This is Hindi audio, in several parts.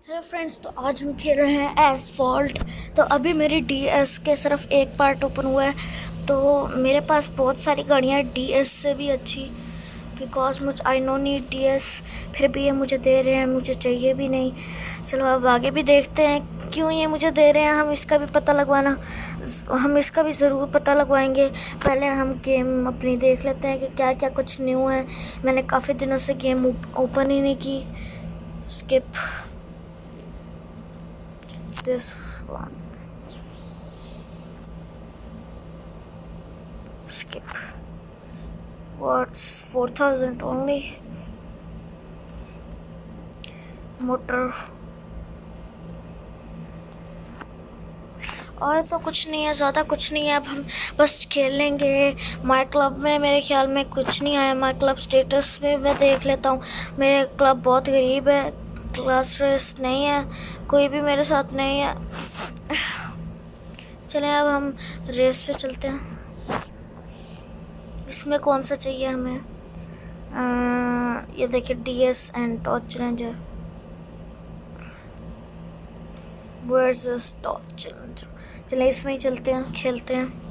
हेलो फ्रेंड्स, तो आज हम खेल रहे हैं एसफॉल्ट। तो अभी मेरी डीएस के सिर्फ एक पार्ट ओपन हुआ है। तो मेरे पास बहुत सारी गाड़ियाँ हैं डीएस से भी अच्छी, बिकॉज मुझे आई नो नीड डीएस। फिर भी ये मुझे दे रहे हैं, मुझे चाहिए भी नहीं। चलो अब आगे भी देखते हैं क्यों ये मुझे दे रहे हैं। हम इसका भी ज़रूर पता लगवाएंगे। पहले हम गेम अपनी देख लेते हैं कि क्या क्या कुछ न्यू है। मैंने काफ़ी दिनों से गेम ओपन ही नहीं की। Skip this one, skip. What's 4,000 only? Motor और तो कुछ नहीं है, ज़्यादा कुछ नहीं है। अब हम बस खेल लेंगे। माई क्लब में मेरे ख्याल में कुछ नहीं आया। माई क्लब स्टेटस में मैं देख लेता हूँ। मेरे क्लब बहुत गरीब है, क्लास रेस नहीं है, कोई भी मेरे साथ नहीं है। चलें अब हम रेस पे चलते हैं। इसमें कौन सा चाहिए हमें? ये देखिए DS and torch challenger versus torch challenger. चलिए इसमें ही चलते हैं, खेलते हैं।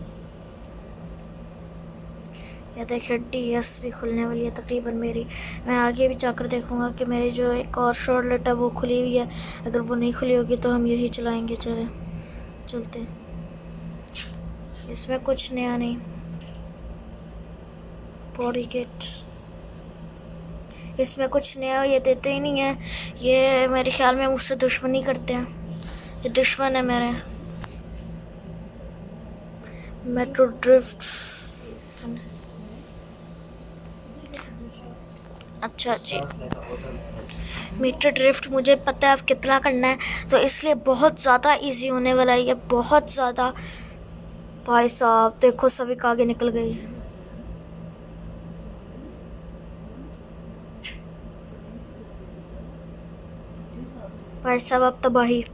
ये देखिए डीएस भी खुलने वाली है तकरीबन मेरी। मैं आगे भी जाकर देखूंगा कि मेरी जो एक और शॉर्टलेट है वो खुली हुई है। अगर वो नहीं खुली होगी तो हम यही चलाएंगे। चलते हैं। इसमें कुछ नया नहीं। बॉडी किट, इसमें कुछ नया ये देते ही नहीं है। ये मेरे ख्याल में मुझसे दुश्मनी करते हैं। ये दुश्मन है मेरे। मेट्रो ड्रिफ्ट, अच्छा जी। मीटर ड्रिफ्ट मुझे पता है अब कितना करना है, तो इसलिए बहुत ज़्यादा इजी होने वाला है ये, बहुत ज़्यादा। भाई साहब देखो सभी आगे निकल गई। भाई साहब अब तबाही।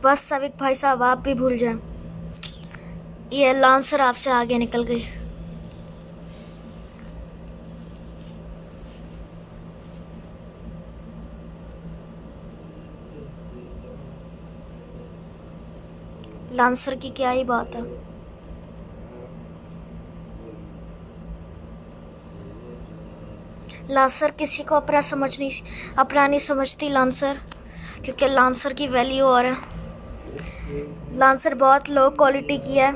बस सभी भाई साहब आप भी भूल जाएं। ये लांसर आपसे आगे निकल गई। लांसर की क्या ही बात है। लांसर किसी को अपना नहीं समझती लांसर, क्योंकि लांसर की वैल्यू और है। लांसर बहुत लो क्वालिटी की है।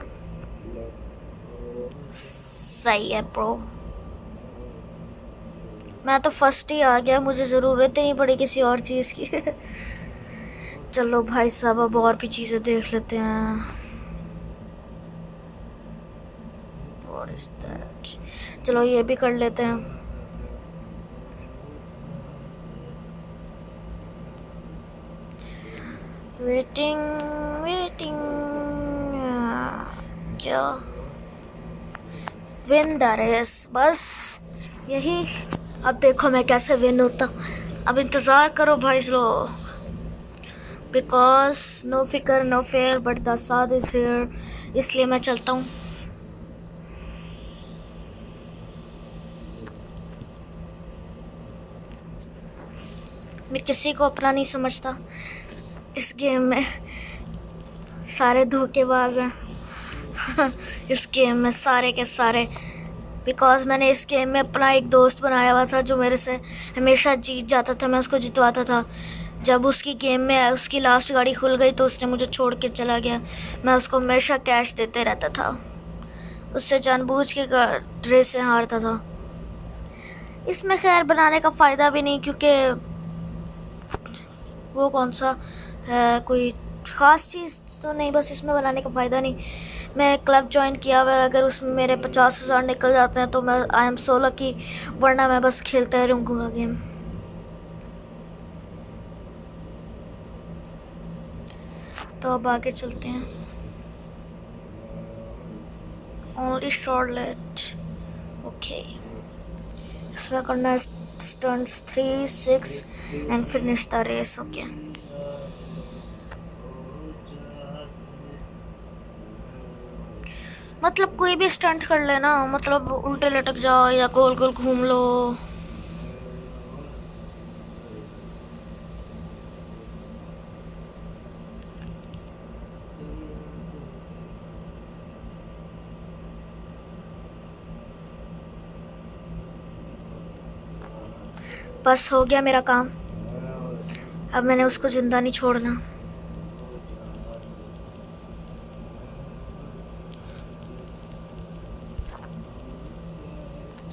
सही है प्रो। मैं तो फर्स्ट ही आ गया, मुझे ज़रूरत ही नहीं पड़ी किसी और चीज़ की। चलो भाई साहब अब और भी चीज़ें देख लेते हैं। What is that? चलो ये भी कर लेते हैं। वेटिंग वेटिंग, क्या विन द रेस, बस यही। अब देखो मैं कैसे विन होता। अब इंतज़ार करो भाई लोग, बिकॉज नो फिकर नो फेयर बट द साद इज़ हेयर। इसलिए मैं चलता हूँ। मैं किसी को अपना नहीं समझता। इस गेम में सारे धोखेबाज हैं। इस गेम में सारे के सारे, बिकॉज मैंने इस गेम में अपना एक दोस्त बनाया हुआ था जो मेरे से हमेशा जीत जाता था। मैं उसको जितवाता था। जब उसकी गेम में उसकी लास्ट गाड़ी खुल गई तो उसने मुझे छोड़ के चला गया। मैं उसको हमेशा कैश देते रहता था, उससे जानबूझ के रेसें हारता था। इसमें खैर बनाने का फ़ायदा भी नहीं, क्योंकि वो कौन सा है, कोई ख़ास चीज़ तो नहीं। बस इसमें बनाने का फ़ायदा नहीं। मैंने क्लब ज्वाइन किया हुआ है, अगर उसमें मेरे 50,000 निकल जाते हैं तो मैं आई एम सो लकी, वरना मैं बस खेलता रहूँगा गेम। तो अब आगे चलते हैं। ओनली शॉर्टलेट, ओके। इसमें करना है stunts 3, 6 and finish the race, okay. मतलब कोई भी स्टंट कर लेना, मतलब उल्टे लटक जाओ या गोल गोल घूम लो। बस हो गया मेरा काम। अब मैंने उसको जिंदा नहीं छोड़ना।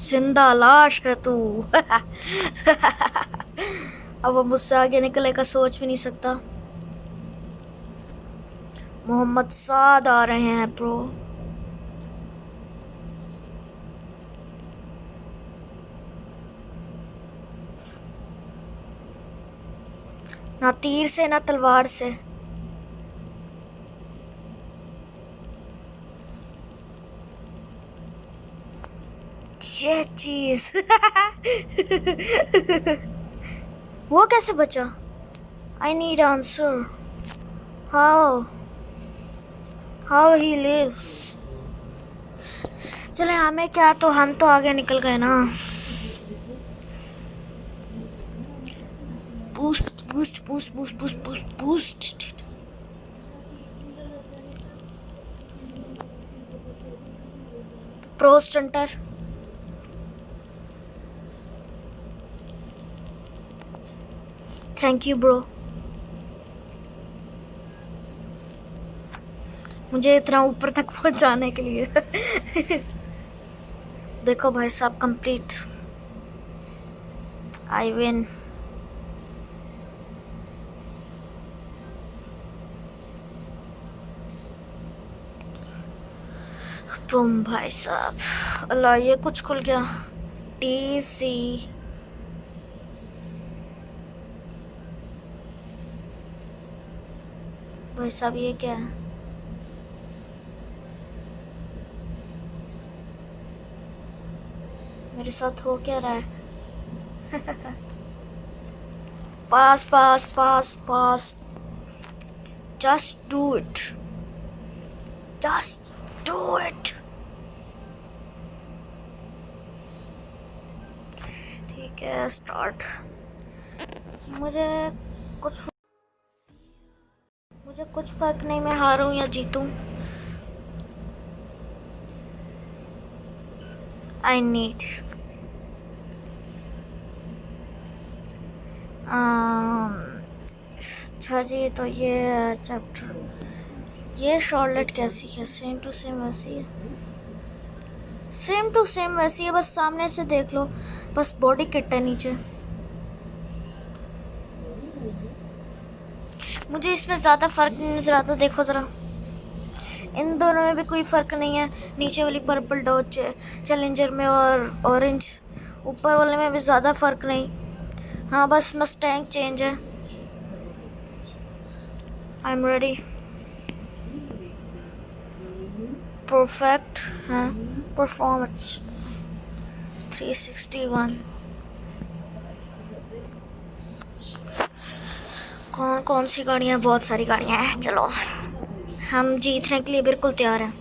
जिंदा लाश है तू। अब वो मुझसे आगे निकले का सोच भी नहीं सकता। मोहम्मद साद आ रहे हैं प्रो। ना तीर से ना तलवार से। ये चीज। वो कैसे बचा? I need answer. How how he lives. चले हमें क्या, तो हम तो आगे निकल गए ना। Boost boost boost boost boost boost boost. Pro stunter. Thank you bro. मुझे इतना ऊपर तक पहुंचाने के लिए। देखो भाई साहब, कंप्लीट। I win. तुम भाई साहब, अल्लाह ये कुछ खुल गया। टीसी। भाई साहब ये क्या है? मेरे साथ हो क्या रहा है? Fast fast fast fast. Just do it. Just do it. ठीक है, स्टार्ट। मुझे कुछ फर्क नहीं, मैं हारूं या जीतूं। आई नीड अच्छा जी, तो ये चैप्टर, ये शॉर्लेट कैसी है? सेम टू सेम वैसी है। सेम टू सेम वैसी है, बस सामने से देख लो, बस बॉडी किट है नीचे। मुझे इसमें ज़्यादा फ़र्क नहीं नज़र आता। देखो ज़रा, इन दोनों में भी कोई फ़र्क नहीं है। नीचे वाली पर्पल डॉट चैलेंजर में और ऑरेंज ऊपर वाले में भी ज़्यादा फ़र्क नहीं। हाँ, बस मस्टैंग चेंज है। I am ready. परफेक्ट है। परफॉर्मेंस 361। कौन कौन सी गाड़ियाँ? बहुत सारी गाड़ियाँ हैं। चलो, हम जीतने के लिए बिल्कुल तैयार हैं।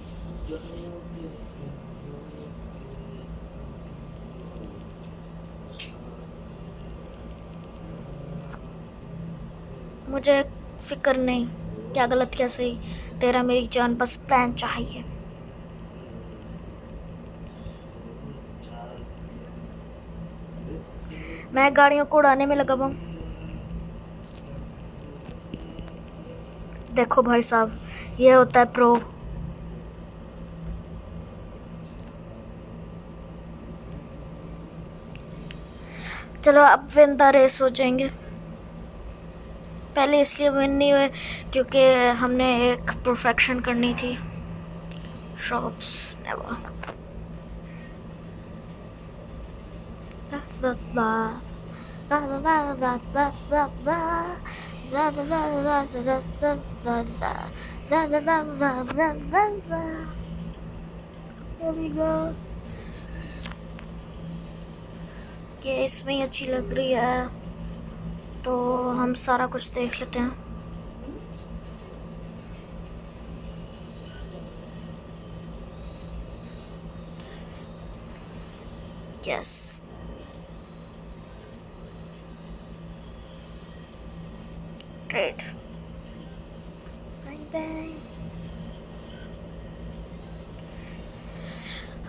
मुझे फिक्र नहीं क्या गलत क्या सही, तेरा मेरी जान, बस प्लान चाहिए। मैं गाड़ियों को उड़ाने में लगा हुआ। देखो भाई साहब, ये होता है प्रो। चलो अब विन द रेस हो जाएंगे। पहले इसलिए विन नहीं हुए क्योंकि हमने एक परफेक्शन करनी थी। Shops never. Here we go. कि इसमें ही अच्छी लग रही है तो हम सारा कुछ देख लेते हैं। Yes, trade. Bye bye.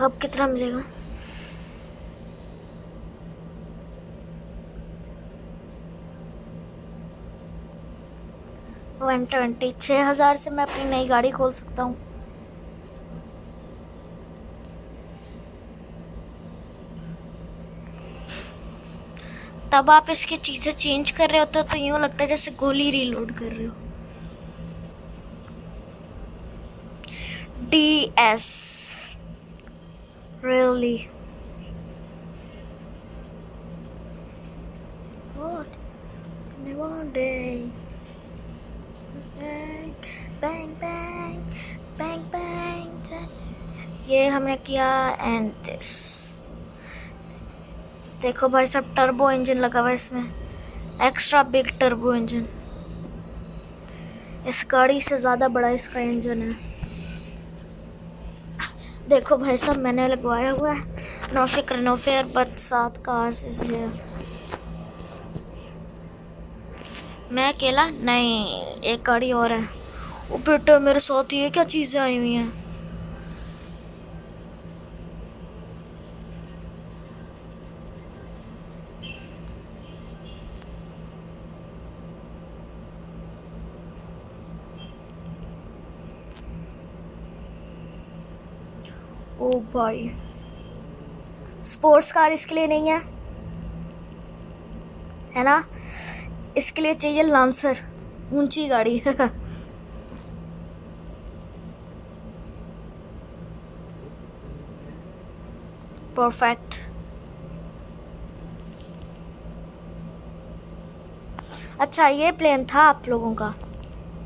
अब कितना मिलेगा? 120, 6,000 से मैं अपनी नई गाड़ी खोल सकता हूँ। तब आप इसकी चीज़ें चेंज कर रहे होते हो तो यूँ लगता है जैसे गोली रीलोड कर रहे हो। DS really what one day bang bang bang bang bang, ये हमने किया। एंड दिस देखो भाई साहब, टर्बो इंजन लगा हुआ है इसमें, एक्स्ट्रा बिग टर्बो इंजन। इस गाड़ी से ज़्यादा बड़ा इसका इंजन है। देखो भाई साहब, मैंने लगवाया हुआ है नो फिक्र no fear but 7 cars is here. मैं अकेला नहीं, एक गाड़ी और है। ओ बेटे मेरे साथ ये क्या चीज़ें आई हुई हैं? ओ भाई, स्पोर्ट्स कार इसके लिए नहीं है ना? इसके लिए चाहिए लांसर, ऊंची गाड़ी। परफेक्ट। अच्छा, ये प्लेन था आप लोगों का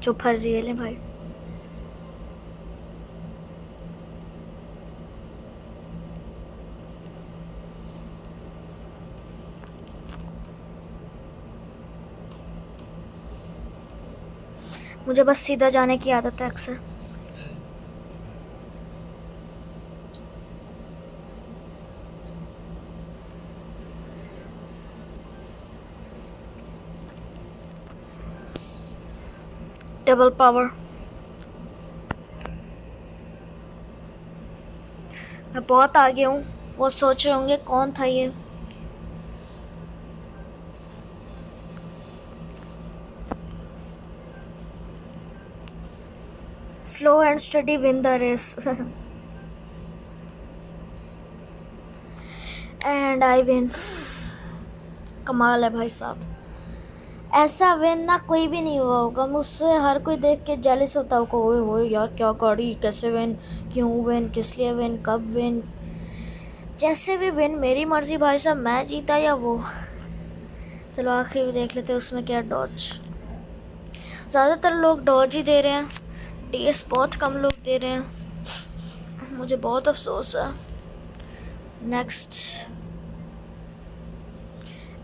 जो फर रियल है भाई। मुझे बस सीधा जाने की आदत है अक्सर। Double power. मैं बहुत आगे हूँ। वो सोच रहे होंगे कौन था ये। Slow and steady win the race. And I win. कमाल है भाई साहब, ऐसा विन ना कोई भी नहीं हुआ होगा। मुझसे हर कोई देख के जेलिस होता होगा, ओए ओए यार क्या गाड़ी, कैसे विन, क्यों विन, किस लिए विन, कब विन। जैसे भी विन मेरी मर्जी भाई साहब, मैं जीता या वो। चलो आखिरी भी देख लेते हैं उसमें क्या। डॉज, ज़्यादातर लोग डॉज ही दे रहे हैं, DS बहुत कम लोग दे रहे हैं। मुझे बहुत अफसोस है। Next.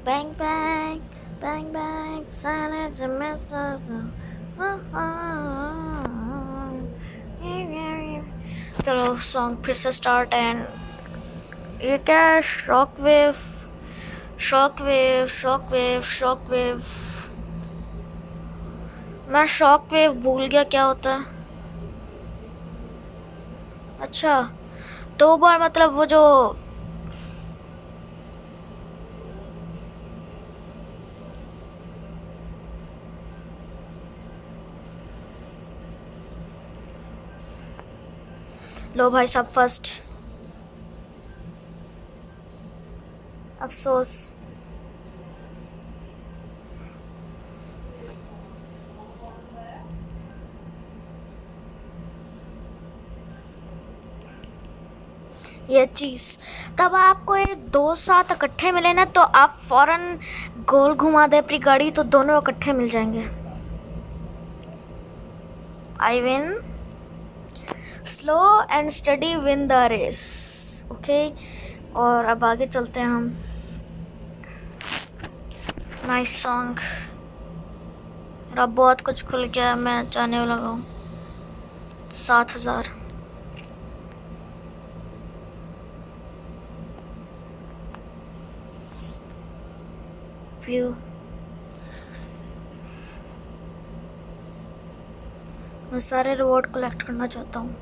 Bang bang bang bang सारे चलो सॉन्ग फिर से स्टार्ट। एंड ये क्या है? Shock wave shock wave shock wave shock wave. मैं शॉक वेव भूल गया क्या होता है। अच्छा, 2 बार मतलब वो जो लो भाई साहब फर्स्ट। अफसोस। ये चीज़ तब आपको ये 2 साथ इकट्ठे मिले ना, तो आप फौरन गोल घुमा दे अपनी गाड़ी तो दोनों इकट्ठे मिल जाएंगे। I win. Slow and steady win the race. Okay, और अब आगे चलते हैं हम। Nice song. मेरा बहुत कुछ खुल गया। मैं जाने वाला हूँ 7,000। व्यू। मैं सारे रिवॉर्ड कलेक्ट करना चाहता हूँ।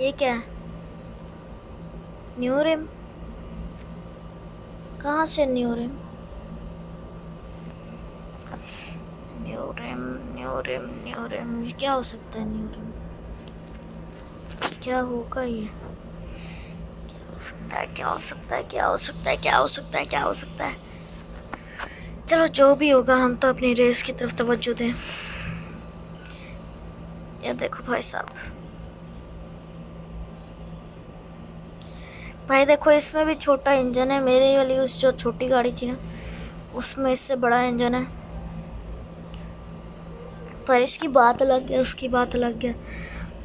ये क्या है? New rim? कहाँ से new rim? New rim new rim new rim, ये क्या हो सकता है? न्यू रिम क्या होगा? ये क्या हो सकता है? क्या हो सकता है? क्या हो सकता है? क्या हो सकता है? चलो जो भी होगा, हम तो अपनी रेस की तरफ तवज्जो दें। ये देखो भाई साहब, भाई देखो, इसमें भी छोटा इंजन है। मेरी वाली उस जो छोटी गाड़ी थी ना, उसमें इससे बड़ा इंजन है, पर इसकी बात अलग है, उसकी बात अलग है,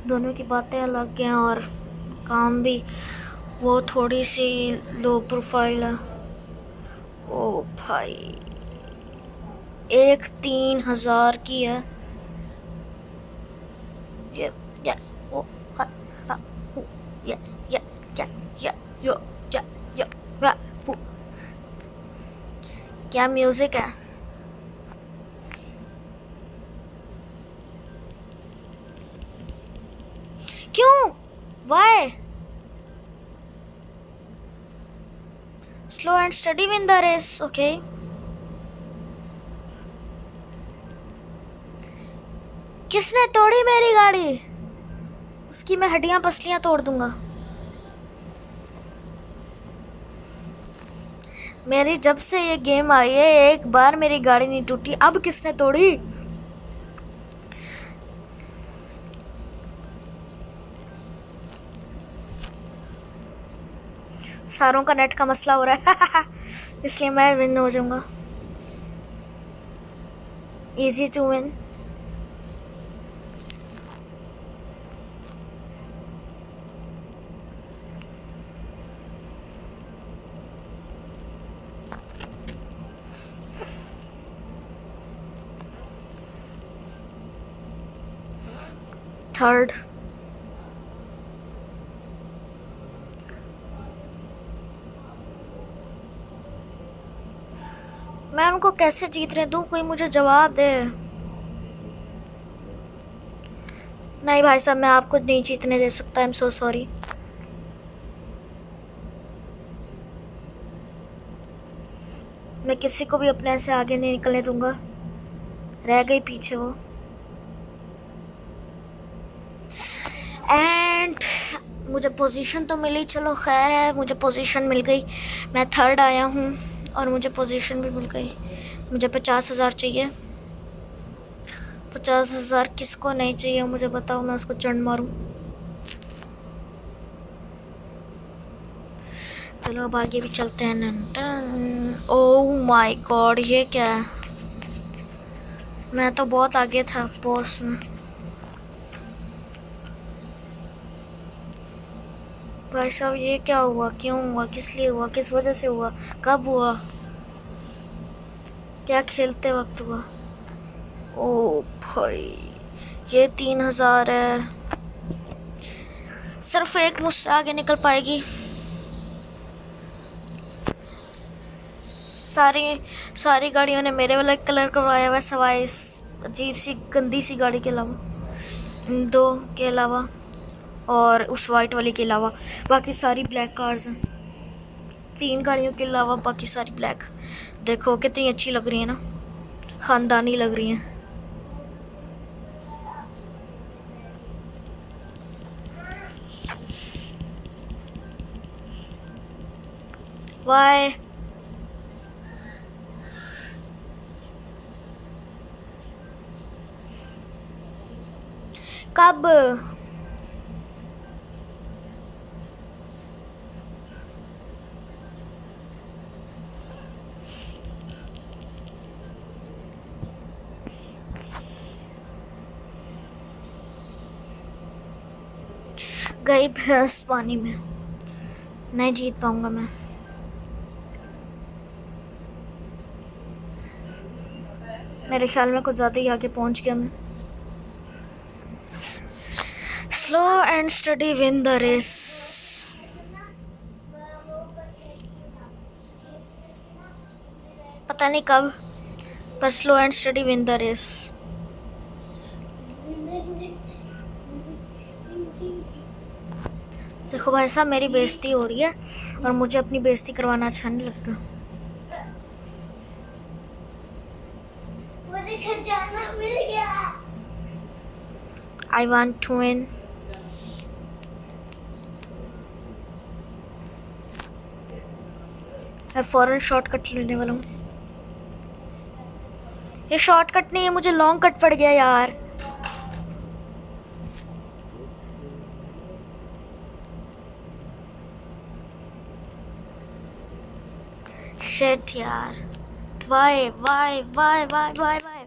दोनों की बातें अलग हैं, और काम भी वो थोड़ी सी लो प्रोफाइल है। ओ भाई, एक 3000 की है ये। या ओ हा हा हु, या यो या वा हु। क्या म्यूजिक है? क्यों? Why? Slow and steady win the race. Okay, किसने तोड़ी मेरी गाड़ी? उसकी मैं हड्डियां पसलियां तोड़ दूंगा। मेरी जब से ये गेम आई है, एक बार मेरी गाड़ी नहीं टूटी। अब किसने तोड़ी? सारों का नेट का मसला हो रहा है इसलिए मैं विन हो जाऊंगा। Easy to win. थर्ड। मैं उनको कैसे जीतने दूं? कोई मुझे जवाब दे। नहीं भाई साहब, मैं आपको नहीं जीतने दे सकता। I am so sorry. मैं किसी को भी अपने से आगे नहीं निकलने दूंगा। रह गई पीछे वो। एंड मुझे पोजीशन तो मिली, चलो खैर है, मुझे पोजीशन मिल गई। मैं थर्ड आया हूँ और मुझे पोजीशन भी मिल गई। मुझे 50,000 चाहिए। 50,000 किसको नहीं चाहिए मुझे बताओ, मैं उसको चंड मारूं। चलो अब आगे भी चलते हैं। ओह माय गॉड, ये क्या है? मैं तो बहुत आगे था बॉस में। भाई साहब, ये क्या हुआ? क्यों हुआ? किस लिए हुआ? किस वजह से हुआ? कब हुआ? क्या खेलते वक्त हुआ? ओ भाई, ये 3000 है। सिर्फ एक मुझसे आगे निकल पाएगी। सारी गाड़ियों ने मेरे वाला कलर करवाया हुआ, सवाए इस अजीब सी गंदी सी गाड़ी के अलावा, इन दो के अलावा और उस वाइट वाली के अलावा। बाकी सारी ब्लैक कार्स हैं। 3 गाड़ियों के अलावा बाकी सारी ब्लैक। देखो कितनी अच्छी लग रही है ना, खानदानी लग रही हैं। वाई? कब? गई भैंस पानी में। नहीं जीत पाऊंगा मैं। मेरे ख्याल में कुछ ज़्यादा ही आगे पहुंच गया मैं। Slow and steady win the race. पता नहीं कब, पर slow and steady win the race. देखो भाई साहब, मेरी बेइज्जती हो रही है और मुझे अपनी बेइज्जती करवाना अच्छा नहीं लगता। मुझे घर जाना आई वांट टू विन। मैं फौरन शॉर्टकट लेने वाला हूँ। ये शॉर्टकट नहीं है, मुझे लॉन्ग कट पड़ गया यार। शिट यार, why why why why why why.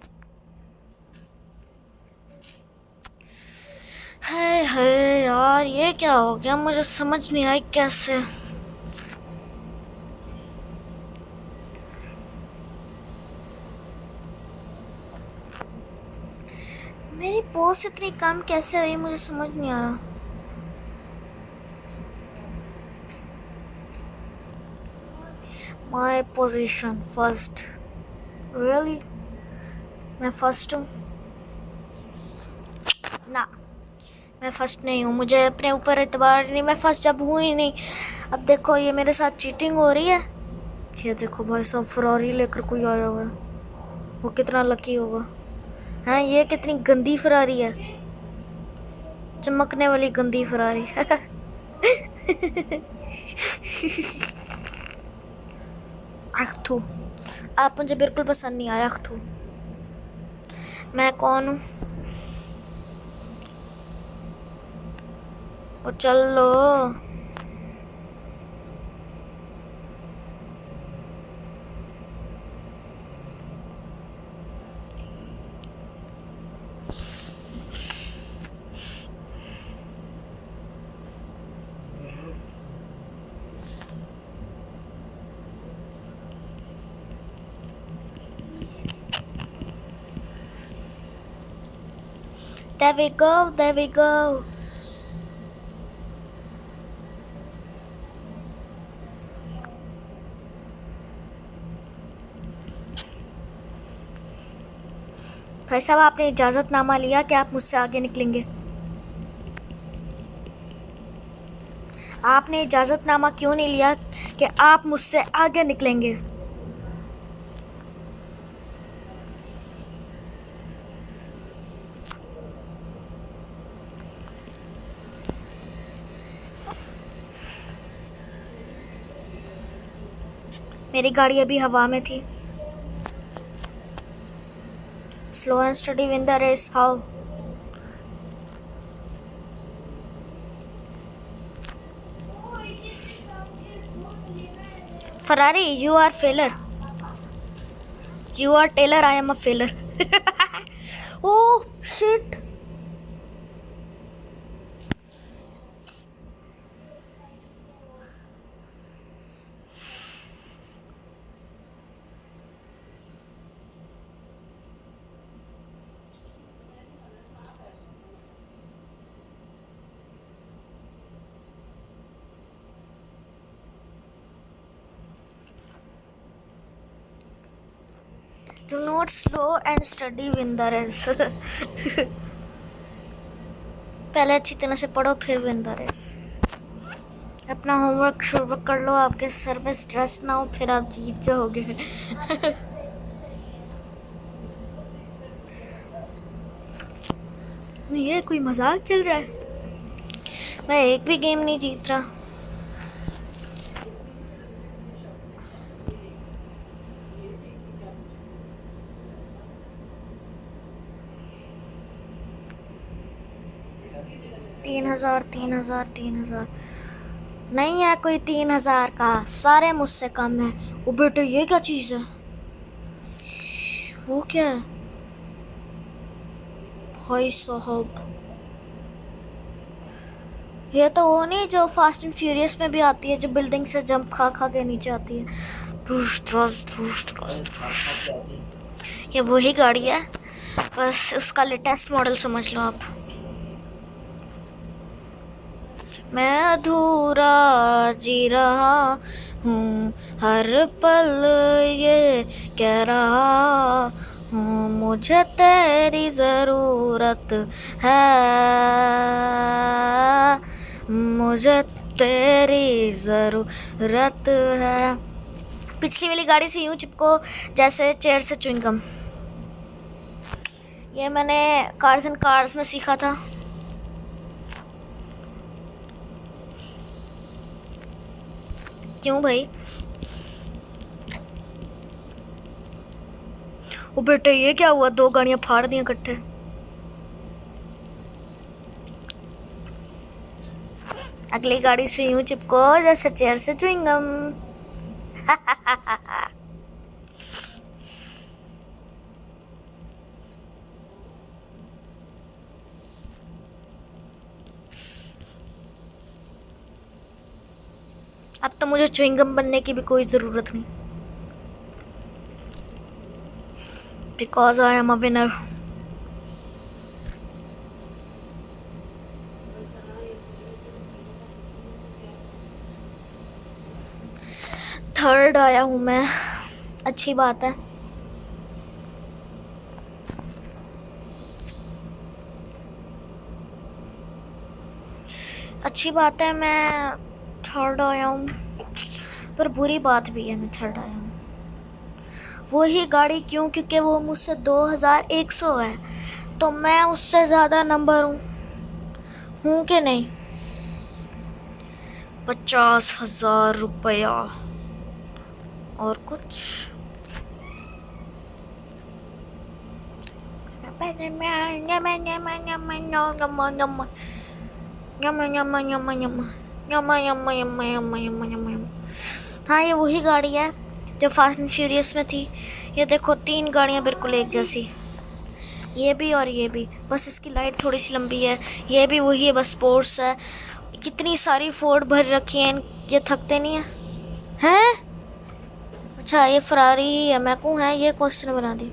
है यार, ये क्या हो गया, मुझे समझ नहीं आई कैसे। मेरी पोस्ट इतनी कम कैसे हुई, मुझे समझ नहीं आ रहा। माई पोजीशन फर्स्ट, रियली मैं फर्स्ट हूँ? ना, मैं फर्स्ट नहीं हूँ, मुझे अपने ऊपर एतबार नहीं, मैं फर्स्ट जब हूँ ही नहीं। अब देखो ये मेरे साथ चीटिंग हो रही है। ये देखो भाई साहब, फरारी लेकर कोई आया हुआ है, वो कितना लकी होगा। हाँ, ये कितनी गंदी फरारी है, चमकने वाली गंदी फरारी। अख्तू, आप मुझे बिल्कुल पसंद नहीं आया अख्तू। मैं कौन हूँ? और चल लो। There we go, there we go. भाई साहब, आपने इजाज़तनामा लिया कि आप मुझसे आगे निकलेंगे? आपने इजाज़तनामा क्यों नहीं लिया कि आप मुझसे आगे निकलेंगे? मेरी गाड़ी अभी हवा में थी। Slow and steady win the race. How? Ferrari, you are failure. You are Taylor, I am a failure. Oh shit. Do not slow and steady win the race. पहले अच्छी तरह से पढ़ो, फिर win the race। अपना होमवर्क शुरू कर लो, आपके सर में स्ट्रेस ना हो, फिर आप जीत जाओगे। ये कोई मजाक चल रहा है? मैं एक भी गेम नहीं जीत रहा। तीन हजार नहीं है कोई 3000 का, सारे मुझसे कम है। वो बेटे, ये क्या चीज़ है? वो क्या है भाई साहब? ये तो वो नहीं जो फास्ट एंड फ्यूरियस में भी आती है, जो बिल्डिंग से जंप खा खा के नीचे आती है। ये वही गाड़ी है, बस उसका लेटेस्ट मॉडल समझ लो आप। मैं अधूरा जी रहा हूँ, हर पल ये कह रहा हूँ, मुझे तेरी ज़रूरत है, मुझे तेरी ज़रूरत है। पिछली वाली गाड़ी से यूँ चिपको जैसे चेयर से च्युइंगम। ये मैंने कार्स एंड कार्स में सीखा था। क्यों भाई? ओ बेटे ये क्या हुआ, 2 गाड़ियां फाड़ दी इकट्ठे। अगली गाड़ी से यूं चिपको जैसे चेयर से च्युइंगम। अब तो मुझे च्युइंगम बनने की भी कोई ज़रूरत नहीं, because I am a winner. Third आया हूँ मैं, अच्छी बात है। अच्छी बात है मैं थर्ड आया हूँ, पर बुरी बात भी है मैं थर्ड आया हूँ। वही गाड़ी क्यों? क्योंकि वो मुझसे 2100 है, तो मैं उससे ज़्यादा नंबर हूँ कि नहीं? 50,000 रुपया और कुछ। हाँ ये वही गाड़ी है जो फास्ट एंड फ्यूरियस में थी। ये देखो 3 गाड़ियाँ बिल्कुल एक जैसी, ये भी और ये भी, बस इसकी लाइट थोड़ी सी लंबी है। ये भी वही है, बस स्पोर्ट्स है। कितनी सारी फोर्ड भर रखी हैं, ये थकते नहीं हैं? अच्छा ये फरारी है, मैं कहूँ है ये क्वेश्चन बना दी।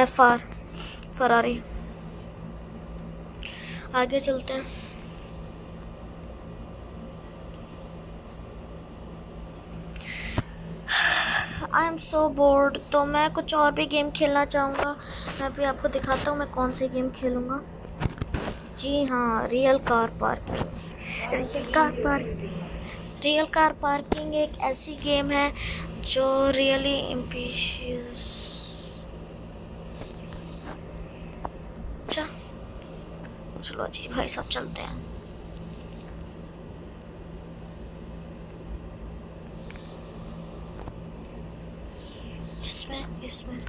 FR Ferrari. आगे चलते हैं। आई एम सो बोर्ड, तो मैं कुछ और भी गेम खेलना चाहूँगा। मैं भी आपको दिखाता हूँ मैं कौन सी गेम खेलूँगा। जी हाँ, real car parking. Real car parking एक ऐसी गेम है जो रियली एम्बिशियस। अच्छा चलो जी भाई सब चलते हैं। इसमें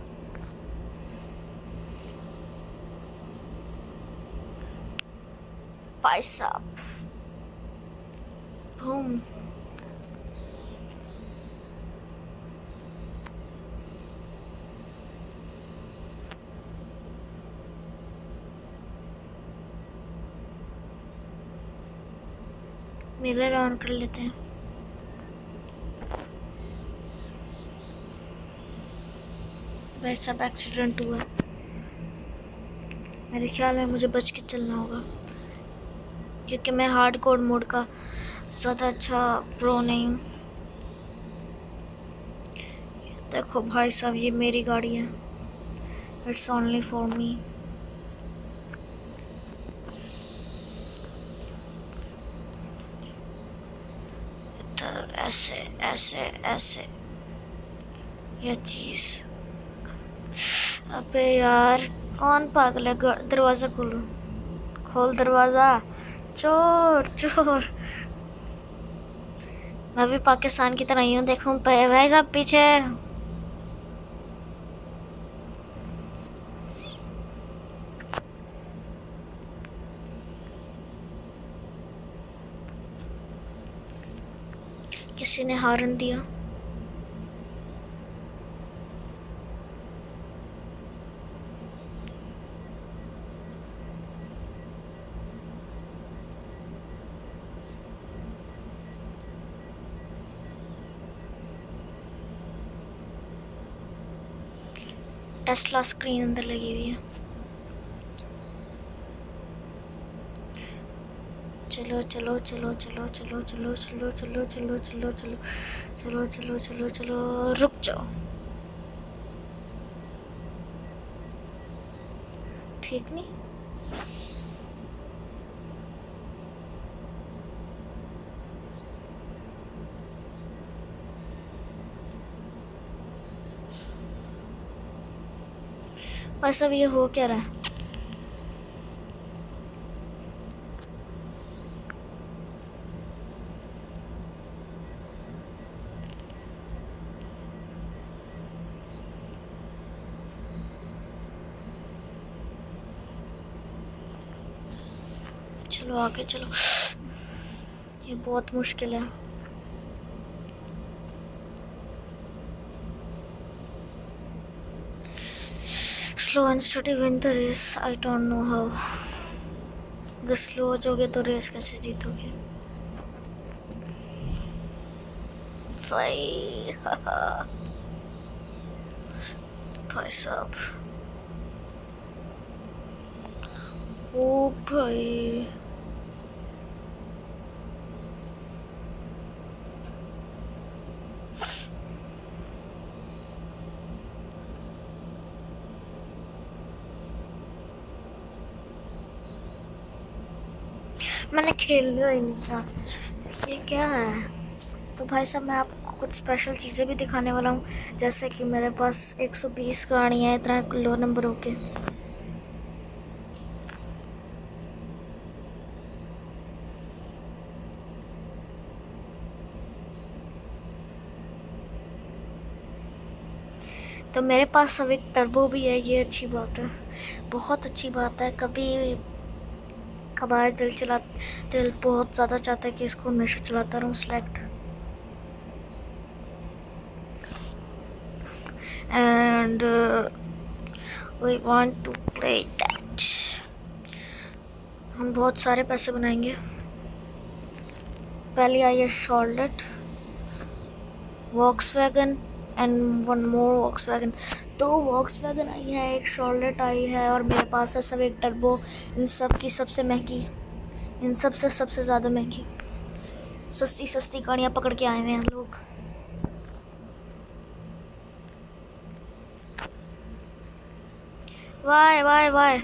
भाई साहब बूम। मिरर ऑन कर लेते हैं। भाई साहब एक्सीडेंट हुआ, मेरे ख्याल में मुझे बच के चलना होगा, क्योंकि मैं हार्ड कोड मोड का ज़्यादा अच्छा प्रो नहीं हूँ। देखो भाई साहब ये मेरी गाड़ी है, इट्स ओनली फॉर मी। इधर ऐसे ऐसे ऐसे ये चीज़। अबे यार कौन पागल है? दरवाज़ा खोलो, खोल दरवाज़ा। चोर चोर। मैं भी पाकिस्तान की तरह ही हूँ, देखूँ भाई साहब पीछे। किसी ने हॉर्न दिया। टेस्ला स्क्रीन अंदर लगी हुई है। चलो चलो चलो चलो चलो चलो चलो चलो चलो चलो चलो चलो चलो चलो चलो रुक जाओ। ठीक नहीं? बस अब ये हो क्या रहा है? चलो आगे चलो, ये बहुत मुश्किल है। Slow and steady win the race, I don't know how. अगर स्लो हो जाओगे तो रेस कैसे जीतोगे भाई? भाई साहब, ओ भाई, मैंने खेलना ही नहीं था। ये क्या है? तो भाई साहब, मैं आपको कुछ स्पेशल चीज़ें भी दिखाने वाला हूँ, जैसे कि मेरे पास 120 गाड़ियाँ हैं इतना लो नंबर होके। तो मेरे पास अब एक टर्बो भी है, ये अच्छी बात है, बहुत अच्छी बात है। कभी कभार दिल बहुत ज़्यादा चाहता है कि इसको हमेशा चलाता रहूँ select, and we want to play that. हम बहुत सारे पैसे बनाएंगे। पहले आई है Chevrolet, Volkswagen and one more Volkswagen. दो वॉक्सवैगन आई है, एक शॉर्लेट आई है, और मेरे पास है सब एक टर्बो। इन सब की सबसे महंगी, इन सब से सबसे ज़्यादा महंगी, सस्ती सस्ती गाड़ियाँ पकड़ के आए हुए हैं लोग। वाई वाई वाई,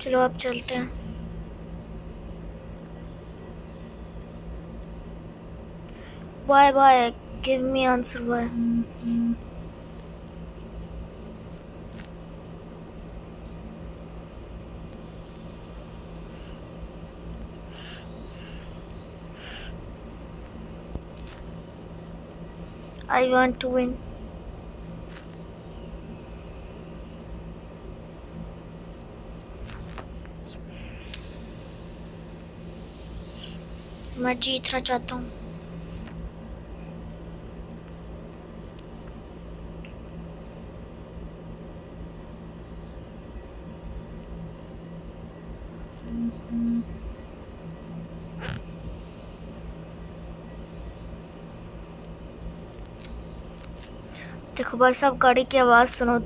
चलो अब चलते हैं। Why? Give me answer why. I want to win. मैं जीतना चाहता हूँ। देखो भाई साहब, गाड़ी की आवाज़ सुनो।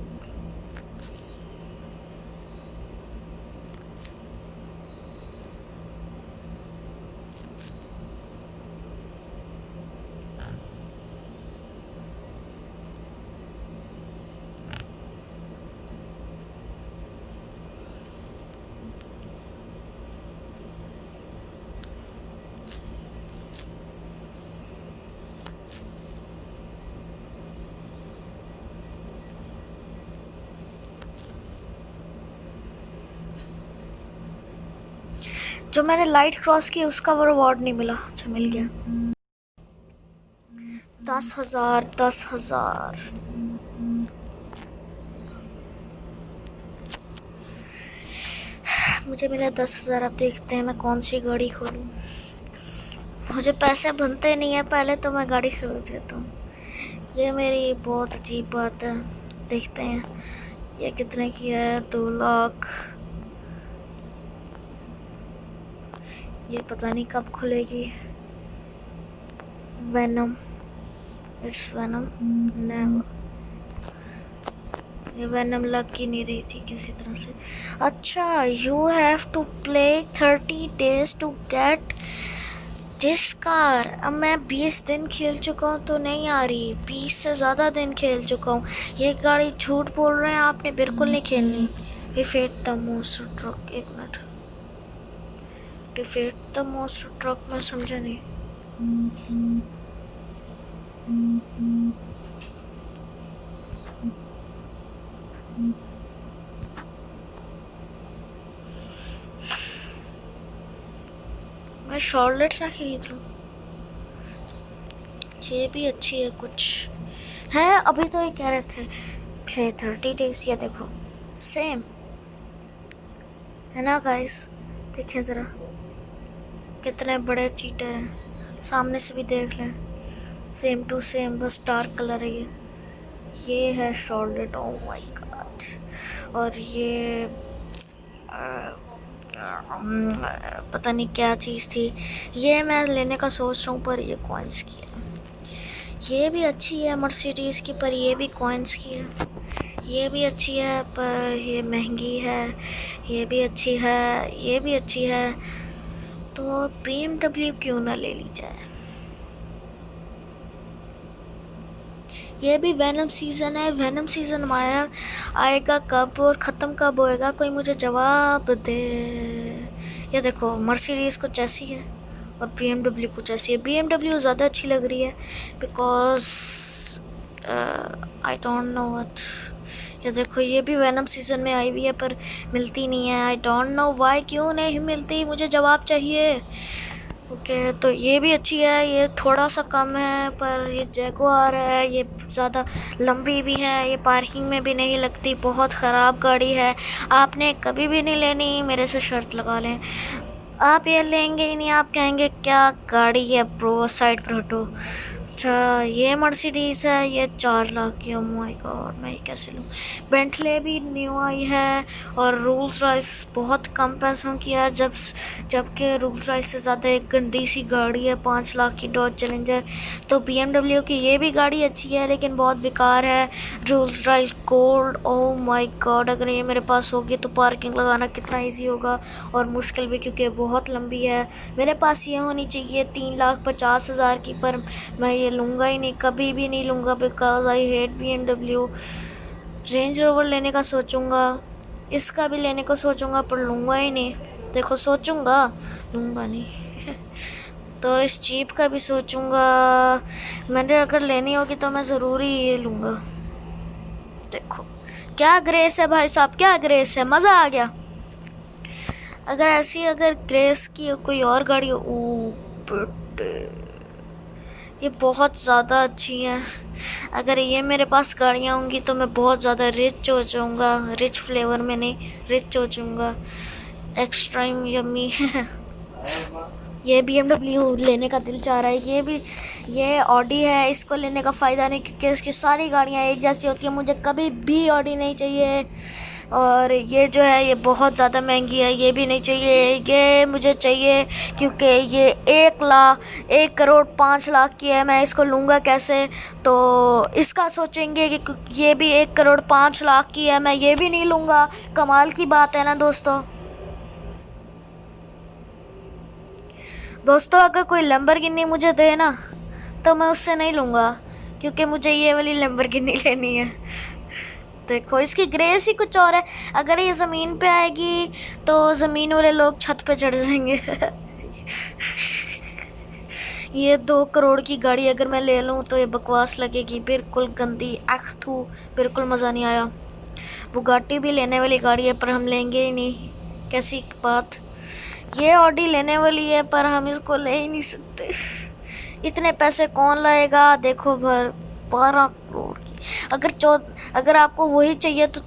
जो मैंने लाइट क्रॉस की उसका वो रिवॉर्ड नहीं मिला। अच्छा, मिल गया 10,000 10,000। मुझे मिला 10,000। अब देखते हैं मैं कौन सी गाड़ी खोलूँ। मुझे पैसे बनते नहीं है, पहले तो मैं गाड़ी खरीद लेता हूँ। ये मेरी बहुत अजीब बात है। देखते हैं ये कितने की है। 2 लाख। ये पता नहीं कब खुलेगी। Venom, it's venom. नेवर। ये वेनम लग ही नहीं रही थी किसी तरह से। अच्छा, you have to play 30 days to get this car. अब मैं 20 दिन खेल चुका हूँ तो नहीं आ रही, 20 से ज़्यादा दिन खेल चुका हूँ। ये गाड़ी झूठ बोल रहे हैं, आपने बिल्कुल नहीं खेलनी। Defeat the monster truck. एक minute, defeat the monster truck मैं समझा नहीं। शॉर्लेट ना खरीद लूँ? ये भी अच्छी है कुछ है। अभी तो ये कह रहे थे प्ले 30 डेज, ये देखो सेम है ना गाइस। देखें ज़रा कितने बड़े चीटर हैं, सामने से भी देख लें, सेम टू सेम, बस डार्क कलर है ये है शॉर्लेट। Oh my God. और ये पता नहीं क्या चीज़ थी, ये मैं लेने का सोच रहा हूँ, पर ये कॉइन्स की है। ये भी अच्छी है मर्सिडीज़ की, पर ये भी कॉइन्स की है। ये भी अच्छी है पर ये महंगी है। ये भी अच्छी है, ये भी अच्छी है। तो BMW क्यों ना ले ली जाए। ये भी वैनम सीज़न है। वैनम सीज़न आएगा कब और ख़त्म कब होएगा, कोई मुझे जवाब दे। ये देखो मर्सिडीज़ कुछ ऐसी है और BMW कुछ ऐसी है। BMW ज़्यादा अच्छी लग रही है because I don't know what. ये देखो ये भी वैनम सीज़न में आई हुई है पर मिलती नहीं है। आई डोंट नो वाई, क्यों नहीं मिलती, मुझे जवाब चाहिए। ओके तो ये भी अच्छी है, ये थोड़ा सा कम है, पर ये जैगुआर है, ये ज़्यादा लंबी भी है, ये पार्किंग में भी नहीं लगती, बहुत ख़राब गाड़ी है, आपने कभी भी नहीं लेनी, मेरे से शर्त लगा लें। आप ये लेंगे ही नहीं, आप कहेंगे क्या गाड़ी है ब्रो, साइड पर हटो। अच्छा ये मर्सिडीज़ है, ये 4 लाख की। ओ माय गॉड, मैं ये कैसे लूँ। बेंटले भी न्यू आई है और रोल्स रॉयस बहुत कम पैसों की है, जबकि रोल्स रॉयस से ज़्यादा एक गंदी सी गाड़ी है 5 लाख की, डॉज चैलेंजर। तो BMW की ये भी गाड़ी अच्छी है लेकिन बहुत बेकार है, Rolls Royce gold. Oh my God, अगर ये मेरे पास होगी तो पार्किंग लगाना कितना ईजी होगा और मुश्किल भी, क्योंकि बहुत लंबी है। मेरे पास ये होनी चाहिए 3,50,000 की, पर मैं ये लूँगा ही नहीं, कभी भी नहीं लूँगा because I hate BMW। Range rover लेने का सोचूंगा, इसका भी लेने का सोचूंगा, पर लूँगा ही नहीं। देखो सोचूंगा, लूँगा नहीं। तो इस जीप का भी सोचूंगा, मैंने अगर लेनी होगी तो मैं ज़रूरी ये लूँगा। देखो क्या ग्रेस है भाई साहब, क्या ग्रेस है, मज़ा आ गया। अगर ग्रेस की कोई और गाड़ी हो, ओ बेटे ये बहुत ज़्यादा अच्छी हैं। अगर ये मेरे पास गाड़ियाँ होंगी तो मैं बहुत ज़्यादा रिच हो जाऊँगा, रिच फ्लेवर में नहीं, रिच हो जाऊँगा। Extreme yummy. ये BMW लेने का दिल चाह रहा है। ये ऑडी है, इसको लेने का फ़ायदा नहीं क्योंकि इसकी सारी गाड़ियाँ एक जैसी होती हैं, मुझे कभी भी ऑडी नहीं चाहिए। और ये जो है ये बहुत ज़्यादा महंगी है, ये भी नहीं चाहिए, ये मुझे चाहिए क्योंकि ये 1,05,00,000 की है, मैं इसको लूँगा कैसे। तो इसका सोचेंगे कि ये भी 1,05,00,000 की है, मैं ये भी नहीं लूँगा। कमाल की बात है ना दोस्तों। अगर कोई लैम्बोर्गिनी मुझे दे ना तो मैं उससे नहीं लूँगा क्योंकि मुझे ये वाली लैम्बोर्गिनी लेनी है। देखो इसकी ग्रेस ही कुछ और है। अगर ये ज़मीन पे आएगी तो ज़मीन वाले लोग छत पे चढ़ जाएंगे। ये 2 करोड़ की गाड़ी अगर मैं ले लूँ तो ये बकवास लगेगी, बिल्कुल गंदी, थू, बिल्कुल मज़ा नहीं आया। बुगाटी भी लेने वाली गाड़ी है पर हम लेंगे ही नहीं, कैसी बात। ये ऑडी लेने वाली है पर हम इसको ले ही नहीं सकते, इतने पैसे कौन लाएगा। देखो 12 करोड़ की। अगर आपको वही चाहिए तो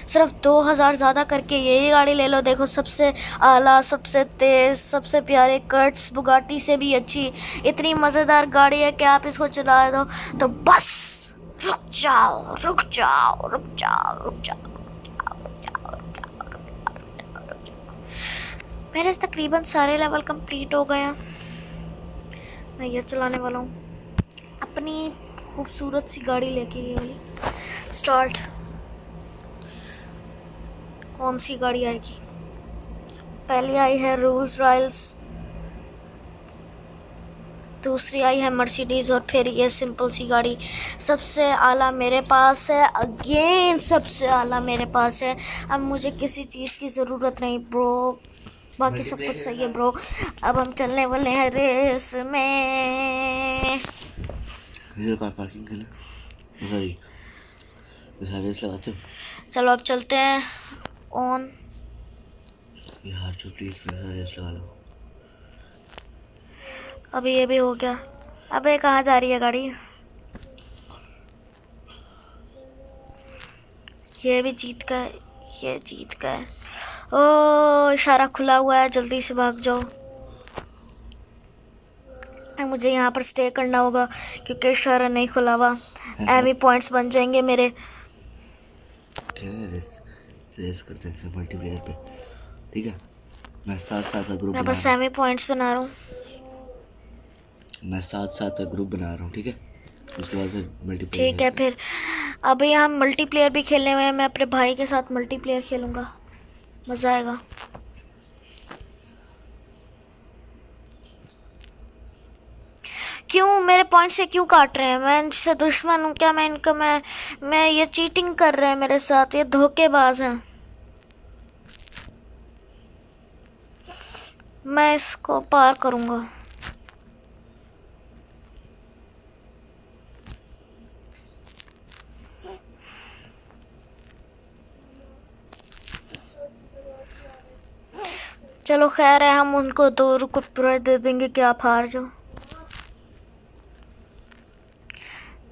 सिर्फ 2,000 ज़्यादा करके यही गाड़ी ले लो। देखो सबसे आला, सबसे तेज़, सबसे प्यारे कट्स, बुगाटी से भी अच्छी, इतनी मज़ेदार गाड़ी है कि आप इसको चला दो तो बस रुक जाओ रुक जाओ रुक जाओ रुक जाओ। मेरे तकरीबन सारे लेवल कंप्लीट हो गए हैं। मैं ये चलाने वाला हूँ अपनी खूबसूरत सी गाड़ी लेके। ये वाली स्टार्ट, कौन सी गाड़ी आएगी। पहली आई है रोल्स रॉयस, दूसरी आई है मर्सिडीज़ और फिर ये सिंपल सी गाड़ी। सबसे आला मेरे पास है, अगेन सबसे आला मेरे पास है। अब मुझे किसी चीज़ की ज़रूरत नहीं ब्रो, बाकी सब कुछ सही है ब्रो। अब हम चलने वाले हैं रेस में। पार्किंग के लिए सॉरी रेस लगाते हो। चलो अब चलते हैं ऑन। यार जो प्लीज़ मेरे साथ रेस लगा लो। अभी ये भी हो गया। अबे कहाँ जा रही है गाड़ी? ये भी जीत का है, ये जीत का है। ओ इशारा खुला हुआ है, जल्दी से भाग जाओ। मुझे यहाँ पर स्टे करना होगा क्योंकि इशारा नहीं खुला हुआ। एमी पॉइंट्स बन जाएंगे मेरे। रेस रेस करते हैं मल्टीप्लेयर पे, ठीक है। मैं साथ साथ ग्रुप मैं बना बस रहा हूँ, एमी पॉइंट्स बना रहा हूँ। मैं साथ साथ ग्रुप बना रहा हूँ, ठीक है। उसके बाद फिर मल्टीप्लेयर ठीक है, खेलते हैं। फिर अभी हम मल्टीप्लेयर भी खेलने में, मैं अपने भाई के साथ मल्टीप्लेयर खेलूँगा, मज़ा आएगा। क्यों मेरे पॉइंट से क्यों काट रहे हैं? मैं इनसे दुश्मन हूँ क्या? मैं इनका मैं ये चीटिंग कर रहे हैं मेरे साथ, ये धोखेबाज हैं। मैं इसको पार करूँगा। चलो खैर है, हम उनको 2 रुपये दे देंगे कि आप हार जाओ।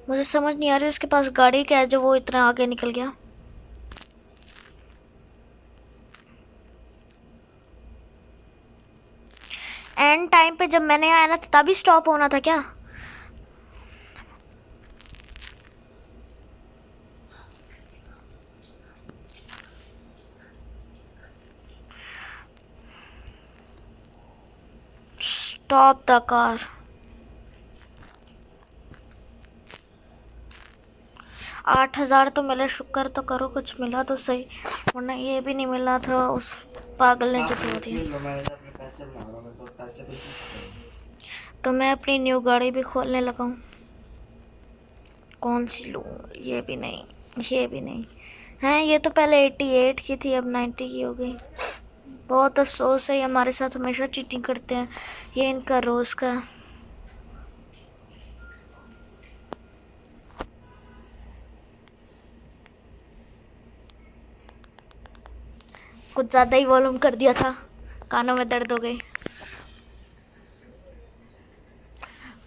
मुझे समझ नहीं आ रही उसके पास गाड़ी क्या है जो वो इतना आगे निकल गया। एंड टाइम पे जब मैंने आया ना तभी स्टॉप होना था क्या? Stop the car. 8,000 तो मिले, शुक्र तो करो कुछ मिला तो सही, वरना ये भी नहीं मिला था। उस पागल ने जितवा दिया। तो मैं अपनी न्यू गाड़ी भी खोलने लगा हूँ। कौन सी लूँ? ये भी नहीं, ये भी नहीं है। ये तो पहले 88 की थी, अब 90 की हो गई। बहुत अफसोस है, ये हमारे साथ हमेशा चीटिंग करते हैं, ये इनका रोज़ का। कुछ ज़्यादा ही वॉल्यूम कर दिया था, कानों में दर्द हो गई।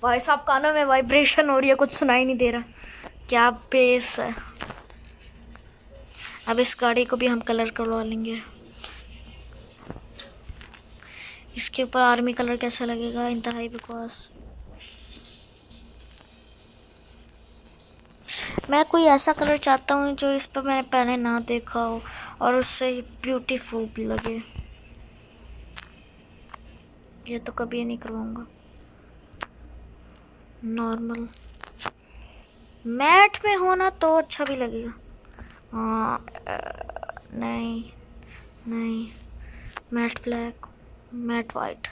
भाई साहब कानों में वाइब्रेशन हो रही है, कुछ सुनाई नहीं दे रहा। क्या बेस है। अब इस गाड़ी को भी हम कलर करवा लेंगे। इसके ऊपर आर्मी कलर कैसा लगेगा? इंतहाई बकवास। मैं कोई ऐसा कलर चाहता हूँ जो इस पर मैंने पहले ना देखा हो और उससे ब्यूटीफुल भी लगे। ये तो कभी नहीं करवाऊंगा। नॉर्मल मैट में होना तो अच्छा भी लगेगा। हाँ नहीं नहीं, मैट ब्लैक, मैट वाइट।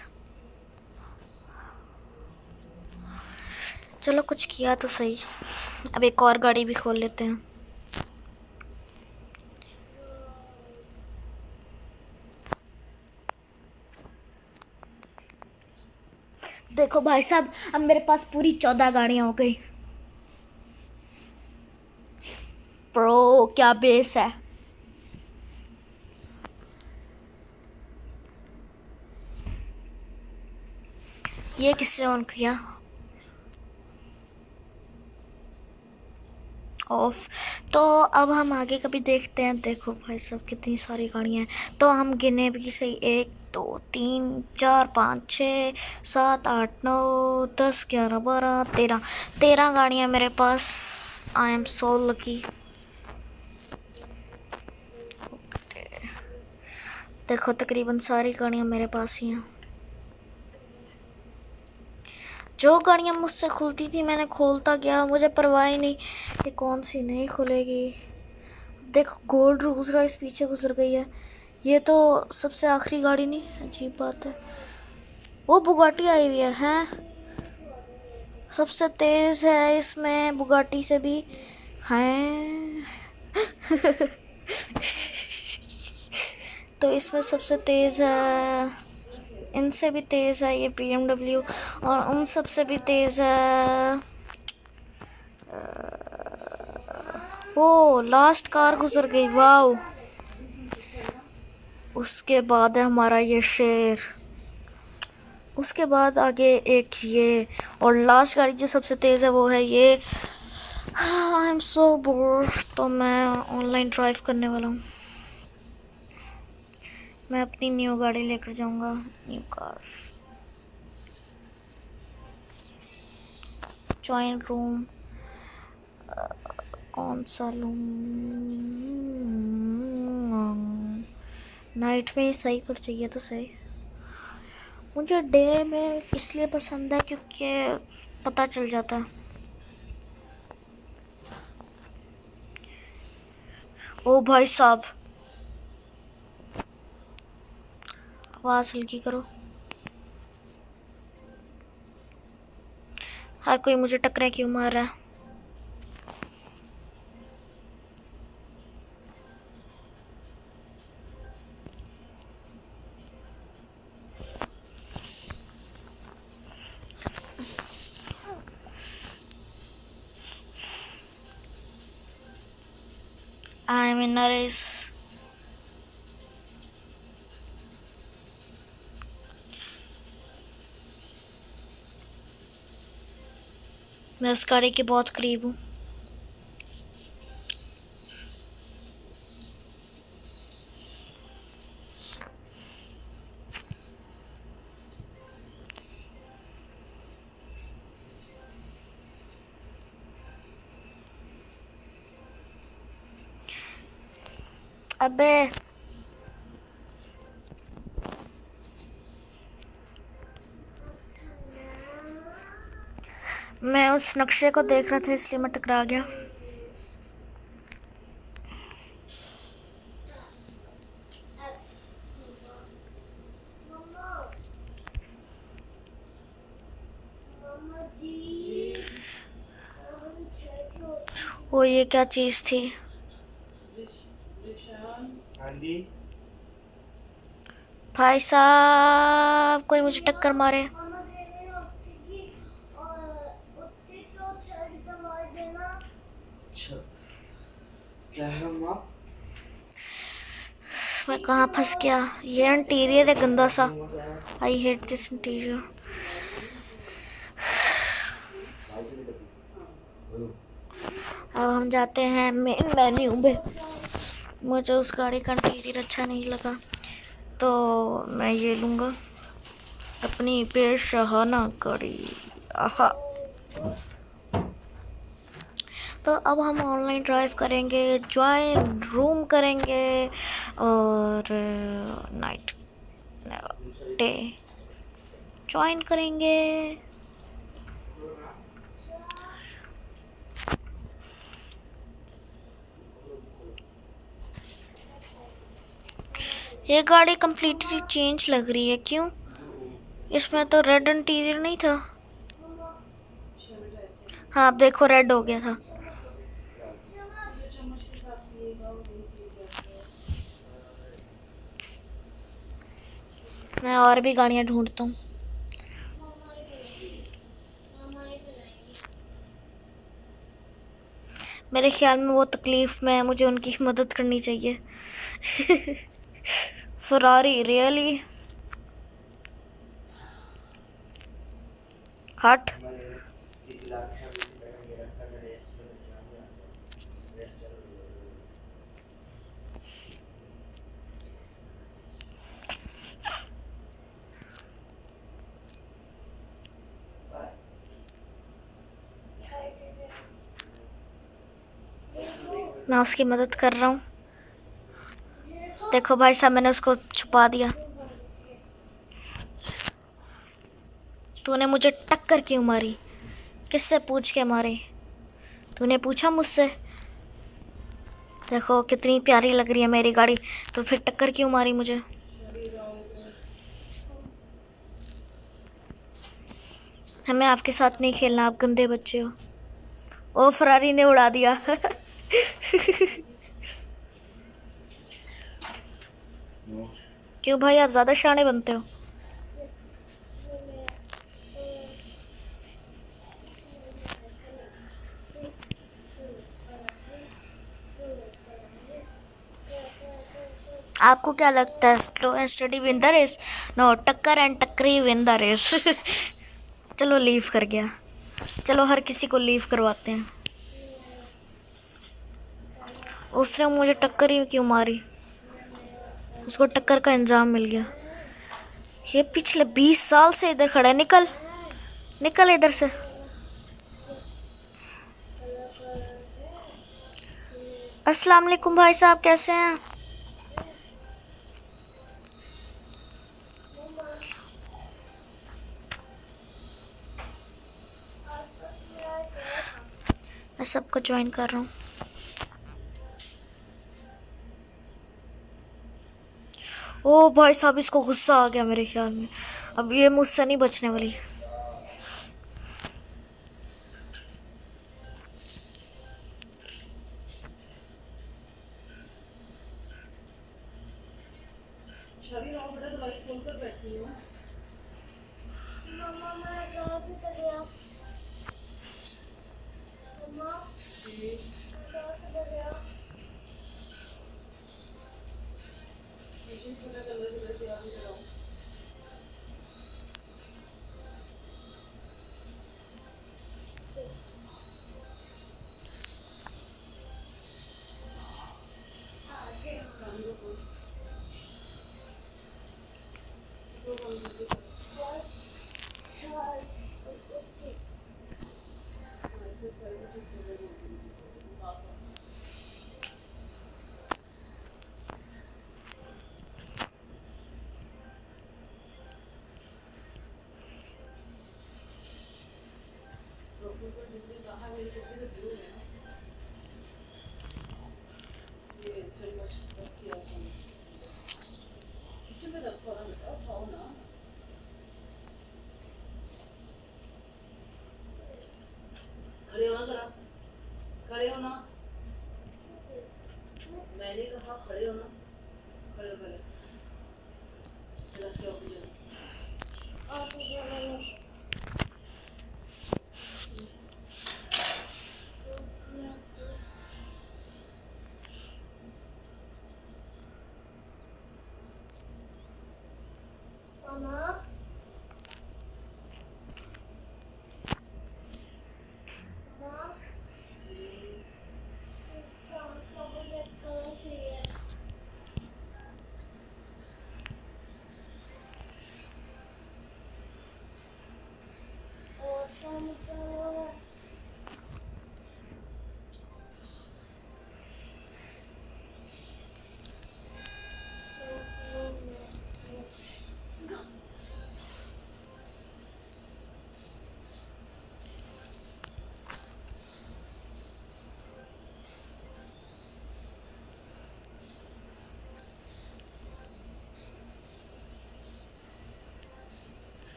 चलो कुछ किया तो सही। अब एक और गाड़ी भी खोल लेते हैं। देखो भाई साहब, अब मेरे पास पूरी 14 गाड़ियां हो गई। प्रो क्या बेस है। ये किसने ऑन किया? ऑफ। तो अब हम आगे कभी देखते हैं। देखो भाई साहब कितनी सारी गाड़ियां हैं, तो हम गिने भी सही। 1 2 3 4 5 6 7 8 9 10 11 12 13 गाड़ियां मेरे पास। I am so lucky. देखो तकरीबन सारी गाड़ियां मेरे पास ही हैं। जो गाड़ियाँ मुझसे खुलती थी मैंने खोलता गया, मुझे परवाह ही नहीं कि कौन सी नहीं खुलेगी। देखो गोल्ड रोज रॉयस पीछे गुजर गई है। ये तो सबसे आखिरी गाड़ी नहीं, अजीब बात है। वो बुगाटी आई हुई है, हैं? सबसे तेज़ है इसमें, बुगाटी से भी हैं। तो इसमें सबसे तेज़ है, इनसे भी तेज़ है ये BMW, और उन सब से भी तेज़ है। ओ लास्ट कार गुजर गई, वाओ। उसके बाद है हमारा ये शेर। उसके बाद आगे एक ये, और लास्ट गाड़ी जो सबसे तेज़ है वो है ये। आई एम सो बोर, तो मैं ऑनलाइन ड्राइव करने वाला हूँ। मैं अपनी न्यू गाड़ी लेकर जाऊँगा, न्यू कार। जॉइन रूम, कौन सा लूँ? नाइट में ही सही पर चाहिए तो सही। मुझे डे में इसलिए पसंद है क्योंकि पता चल जाता है। ओ भाई साहब, आवाज़ हल्की करो। हर कोई मुझे टकरे क्यों मार रहा है? I am in a race. मैं उस गाड़ी के बहुत करीब हूँ। अबे मैं उस नक्शे को देख रहा था इसलिए मैं टकरा गया। वो ये क्या चीज़ थी? भाई साहब, कोई मुझे टक्कर मारे। क्या है माँ? मैं कहाँ फंस गया? ये इंटीरियर है गंदा सा। I hate this interior. अब हम जाते हैं मेन मेन्यू में। मुझे उस गाड़ी का इंटीरियर अच्छा नहीं लगा तो मैं ये लूँगा, अपनी पेशहाना गाड़ी। आहा। तो अब हम ऑनलाइन ड्राइव करेंगे, ज्वाइन रूम करेंगे और नाइट डे ज्वाइन करेंगे। ये गाड़ी कम्प्लीटली चेंज लग रही है, क्यों? इसमें तो रेड इंटीरियर नहीं था। हाँ, अब देखो रेड हो गया था। मैं और भी गाड़ियाँ ढूंढता हूँ। मेरे ख्याल में वो तकलीफ़ में है, मुझे उनकी मदद करनी चाहिए। Ferrari really? हट। मैं उसकी मदद कर रहा हूँ। देखो भाई साहब, मैंने उसको छुपा दिया। तूने मुझे टक्कर क्यों मारी? किससे पूछ के मारी? तूने पूछा मुझसे? देखो कितनी प्यारी लग रही है मेरी गाड़ी, तो फिर टक्कर क्यों मारी मुझे? हमें आपके साथ नहीं खेलना, आप गंदे बच्चे हो। ओ, फरारी ने उड़ा दिया। क्यों भाई, आप ज़्यादा शाने बनते हो? आपको क्या लगता है, slow and steady win the race? No, टक्कर एंड टक्करी विन द रेस। चलो लीव कर गया, चलो हर किसी को लीव करवाते हैं। उसने मुझे टक्कर ही क्यों मारी, उसको टक्कर का इंजाम मिल गया। ये पिछले 20 साल से इधर खड़ा है, निकल निकल इधर से। अस्सलाम वालेकुम भाई साहब, कैसे हैं? मैं सबको ज्वाइन कर रहा हूँ। ओ भाई साहब, इसको गुस्सा आ गया मेरे ख्याल में, अब ये मुझसे नहीं बचने वाली। खड़े हो ना जरा, खड़े हो ना, मैंने कहा खड़े हो ना, खड़े हो पहले, जरा क्या हो गया?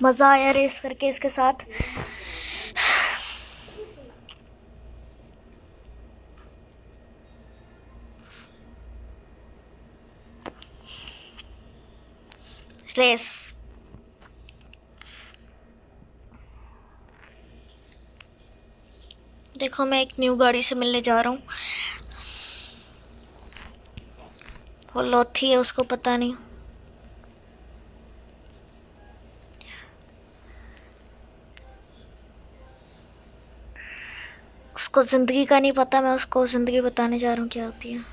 मज़ा आया रेस करके इसके साथ। रेस। देखो मैं एक न्यू गाड़ी से मिलने जा रहा हूँ। वो लौथी है, उसको पता नहीं। उसको ज़िंदगी का नहीं पता, मैं उसको ज़िंदगी बताने जा रहा हूँ क्या होती है।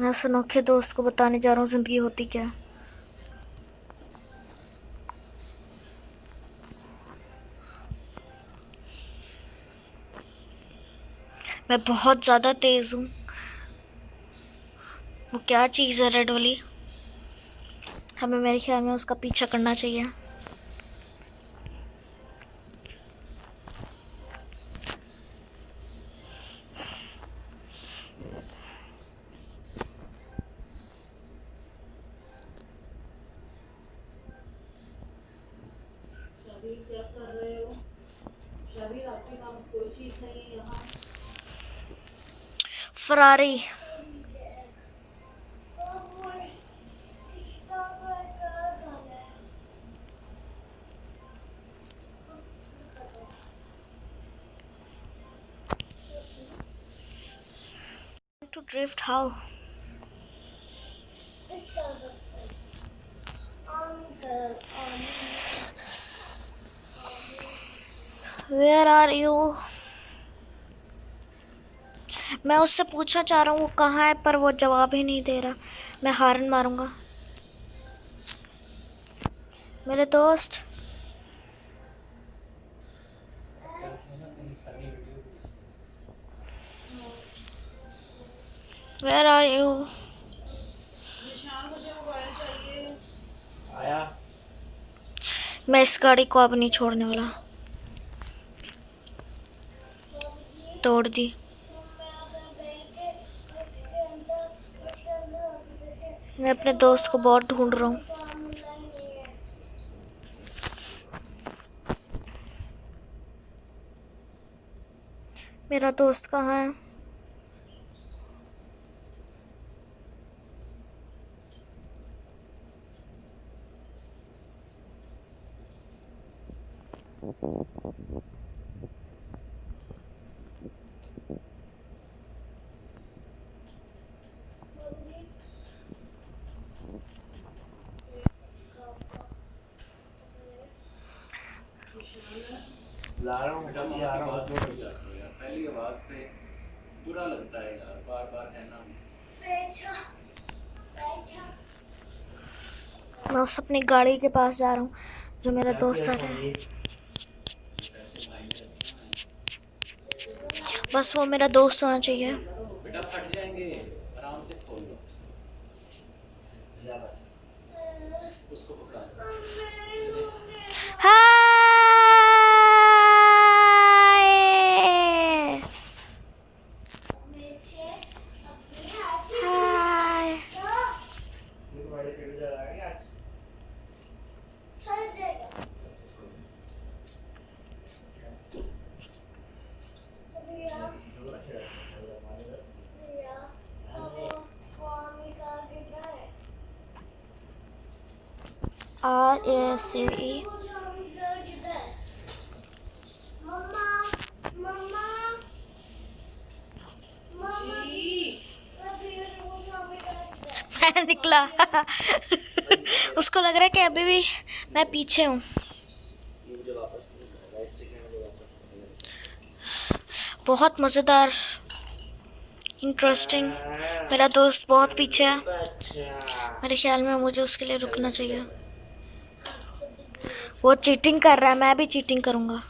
मैं उस अनोखे दोस्त को बताने जा रहा हूँ ज़िंदगी होती क्या है। मैं बहुत ज़्यादा तेज़ हूँ। वो क्या चीज़ है रेड वाली, हमें मेरे ख्याल में उसका पीछा करना चाहिए। शबीर क्या कर रहे हो? शबीर आपके नाम कोई चीज नहीं है यहाँ। Ferrari. To drift how? Where are you? मैं उससे पूछना चाह रहा हूँ वो कहाँ है, पर वो जवाब ही नहीं दे रहा। मैं हारन मारूंगा। मेरे दोस्त, वेयर आर यू? निशान, मुझे मोबाइल चाहिए। आया। मैं इस गाड़ी को अब नहीं छोड़ने वाला। तोड़ दी। मैं अपने दोस्त को बहुत ढूंढ रहा हूँ। मेरा दोस्त कहाँ है? ला रहा हूँ बेटा, मैं आ रहा हूँ। पहली आवाज पे बुरा लगता है यार, बार बार कहना। मैं उस अपनी गाड़ी के पास जा रहा हूँ जो मेरा दोस्त आ रहा है। बस वो मेरा दोस्त होना चाहिए। बेटा फट जाएंगे, आराम से खोल लो। उसको पकड़ा। हाय हाय। RACE। मैं निकला। उसको लग रहा है कि अभी भी मैं पीछे हूँ। बहुत मज़ेदार, इंटरेस्टिंग। मेरा दोस्त बहुत पीछे है। मेरे ख्याल में मुझे उसके लिए रुकना चाहिए। वो चीटिंग कर रहा है, मैं भी चीटिंग करूँगा।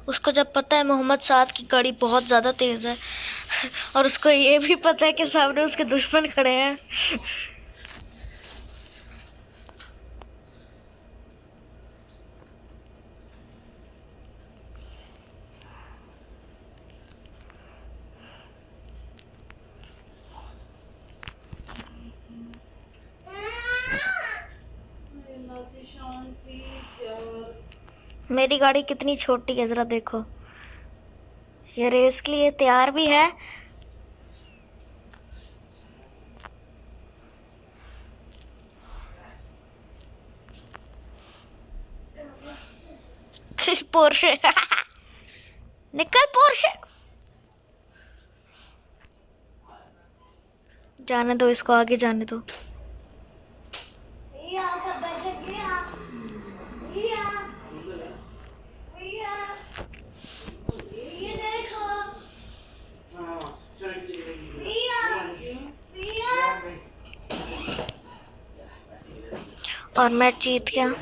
उसको जब पता है मोहम्मद साद की गाड़ी बहुत ज़्यादा तेज़ है और उसको ये भी पता है कि सामने उसके दुश्मन खड़े हैं। मेरी गाड़ी कितनी छोटी है ज़रा देखो। ये रेस के लिए तैयार भी है। पोर्शे निकल पोर्शे। जाने दो इसको, आगे जाने दो। और मैं जीत गया।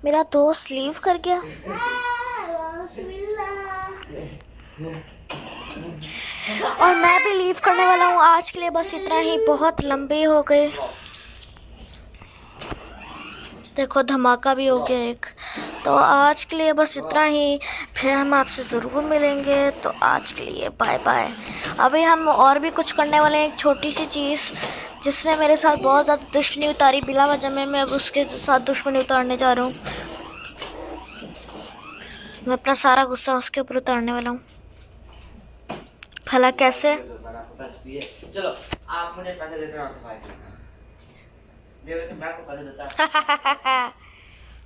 मेरा दोस्त लीव कर गया। और मैं भी लीव करने वाला हूँ आज के लिए। बस इतना ही, बहुत लंबे हो गए। देखो धमाका भी हो गया एक। तो आज के लिए बस इतना ही, फिर हम आपसे ज़रूर मिलेंगे। तो आज के लिए बाय बाय। अभी हम और भी कुछ करने वाले हैं, एक छोटी सी चीज़ जिसने मेरे साथ बहुत ज़्यादा दुश्मनी उतारी बिला वजह में। मैं अब उसके साथ दुश्मनी उतारने जा रहा हूँ। मैं अपना सारा गुस्सा उसके ऊपर उतारने वाला हूँ। भला कैसे? चलो आप मुझे पैसे देते हो, सफाई करना दे, मैं आपको पैसे देता।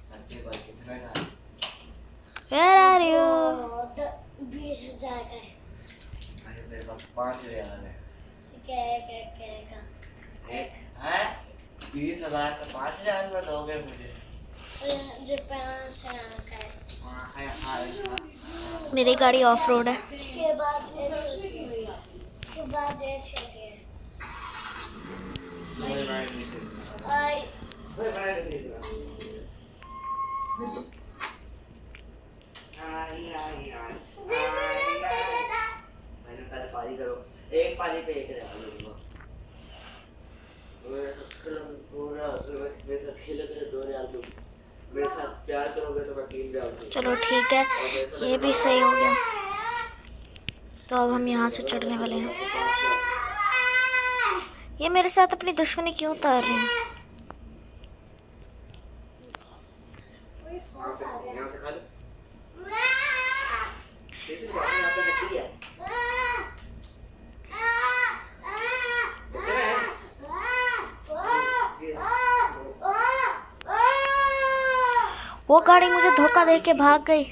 सच्चे बात कितना है? Where are you? 20,000 का है। अरे मेरे पास 5,000 है। क्या एक है 20,000 का 5,000 में दोगे मुझे? जो 5,000 का है। मेरी गाड़ी ऑफ रोड है। उसके बाद ऐसे है। आई पहले पारी करो, एक पारी पे एक मेरे साथ खेलोगे तो 2 रियाल दूंगा, मेरे साथ प्यार करोगे तो मैं 3 रियाल दूंगा। चलो ठीक है, ये भी सही हो गया। तो अब हम यहाँ से चढ़ने वाले हैं। ये मेरे साथ अपनी दुश्मनी क्यों उतार रहे हैं? यहाँ से खा लो। कैसे बात है, यहाँ पे रखी है। वो गाड़ी मुझे धोखा दे के भाग गई।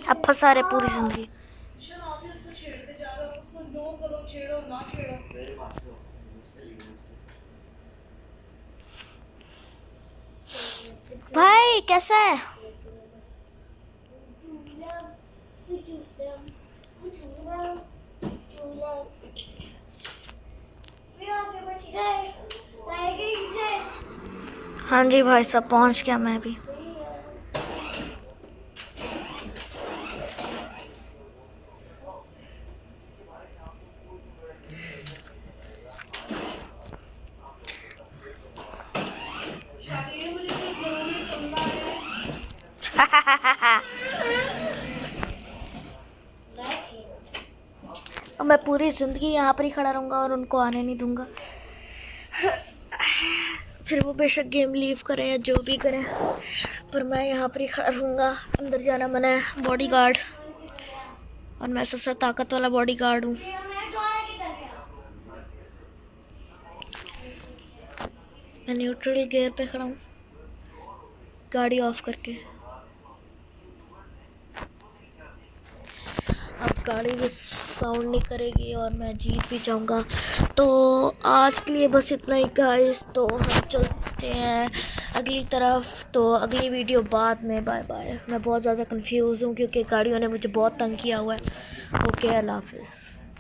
अब फंसा रहे पूरी जिंदगी। भाई कैसा है? हाँ जी भाई साहब, पहुंच गया मैं भी। अब मैं पूरी ज़िंदगी यहाँ पर ही खड़ा रहूँगा और उनको आने नहीं दूँगा। फिर वो बेशक गेम लीव करें या जो भी करें, पर मैं यहाँ पर ही खड़ा रहूँगा। अंदर जाना मना है, बॉडीगार्ड। और मैं सबसे ताकत वाला बॉडीगार्ड हूँ। मैं न्यूट्रल गियर पे खड़ा हूँ, गाड़ी ऑफ करके। अब गाड़ी भी साउंड नहीं करेगी और मैं जीत भी जाऊंगा। तो आज के लिए बस इतना ही गाइस, तो हम चलते हैं अगली तरफ। तो अगली वीडियो बाद में। Bye bye. मैं बहुत ज़्यादा कंफ्यूज हूँ क्योंकि गाड़ियों ने मुझे बहुत तंग किया हुआ है। ओके, अल्लाह हाफिज़।